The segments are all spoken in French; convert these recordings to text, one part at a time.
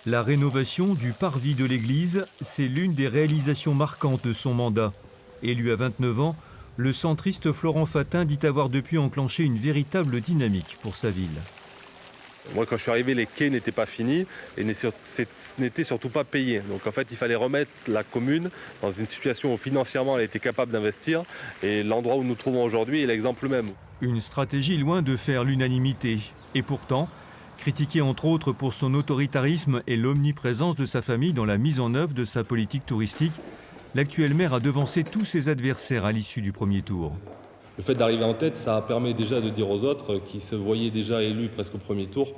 La rénovation du parvis de l'église, c'est l'une des réalisations marquantes de son mandat. Élu à 29 ans, le centriste Florent Fatin dit avoir depuis enclenché une véritable dynamique pour sa ville. Moi, quand je suis arrivé, les quais n'étaient pas finis et n'étaient surtout pas payés. Donc en fait, il fallait remettre la commune dans une situation où financièrement elle était capable d'investir. Et l'endroit où nous nous trouvons aujourd'hui est l'exemple même. Une stratégie loin de faire l'unanimité. Et pourtant, critiqué entre autres pour son autoritarisme et l'omniprésence de sa famille dans la mise en œuvre de sa politique touristique, l'actuel maire a devancé tous ses adversaires à l'issue du premier tour. Le fait d'arriver en tête, ça permet déjà de dire aux autres qui se voyaient déjà élus presque au premier tour,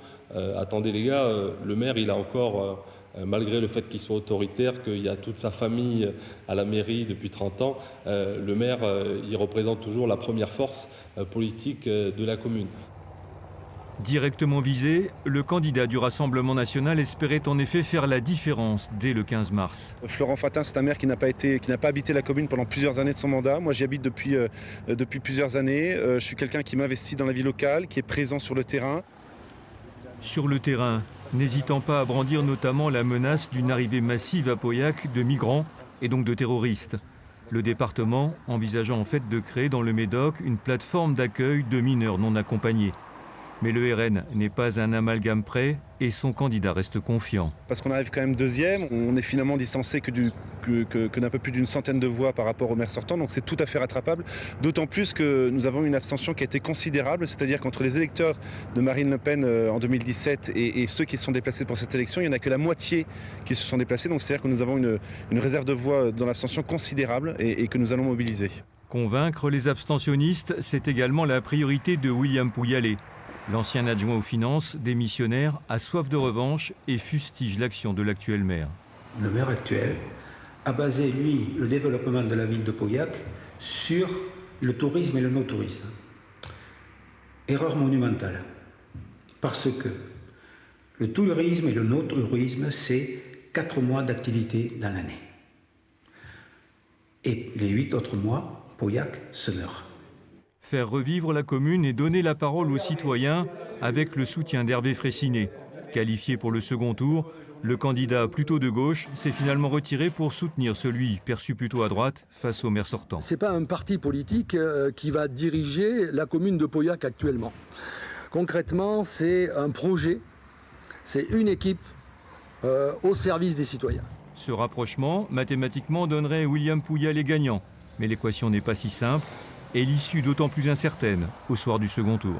attendez les gars, le maire il a encore, malgré le fait qu'il soit autoritaire, qu'il y a toute sa famille à la mairie depuis 30 ans, le maire il représente toujours la première force politique de la commune. Directement visé, le candidat du Rassemblement national espérait en effet faire la différence dès le 15 mars. Florent Fatin, c'est un maire qui n'a pas habité la commune pendant plusieurs années de son mandat. Moi, j'y habite depuis plusieurs années. Je suis quelqu'un qui m'investit dans la vie locale, qui est présent sur le terrain. Sur le terrain, n'hésitant pas à brandir notamment la menace d'une arrivée massive à Pauillac de migrants et donc de terroristes. Le département envisageant en fait de créer dans le Médoc une plateforme d'accueil de mineurs non accompagnés. Mais le RN n'est pas un amalgame près et son candidat reste confiant. Parce qu'on arrive quand même deuxième, on est finalement distancé que d'un peu plus d'une centaine de voix par rapport au maire sortant, donc c'est tout à fait rattrapable. D'autant plus que nous avons une abstention qui a été considérable, c'est-à-dire qu'entre les électeurs de Marine Le Pen en 2017 et ceux qui se sont déplacés pour cette élection, il n'y en a que la moitié qui se sont déplacés, donc c'est-à-dire que nous avons une réserve de voix dans l'abstention considérable et que nous allons mobiliser. Convaincre les abstentionnistes, c'est également la priorité de William Pouyalet. L'ancien adjoint aux finances, démissionnaire, a soif de revanche et fustige l'action de l'actuel maire. Le maire actuel a basé, lui, le développement de la ville de Pauillac sur le tourisme et le no-tourisme. Erreur monumentale. Parce que le tourisme et le no-tourisme, c'est 4 mois d'activité dans l'année. Et les 8 autres mois, Pauillac se meurt. Faire revivre la commune et donner la parole aux citoyens avec le soutien d'Hervé Fraissinet. Qualifié pour le second tour, le candidat plutôt de gauche s'est finalement retiré pour soutenir celui perçu plutôt à droite face au maire sortant. Ce n'est pas un parti politique qui va diriger la commune de Pauillac actuellement. Concrètement, c'est un projet, c'est une équipe au service des citoyens. Ce rapprochement, mathématiquement, donnerait William Pouyalet gagnant. Mais l'équation n'est pas si simple et l'issue d'autant plus incertaine au soir du second tour.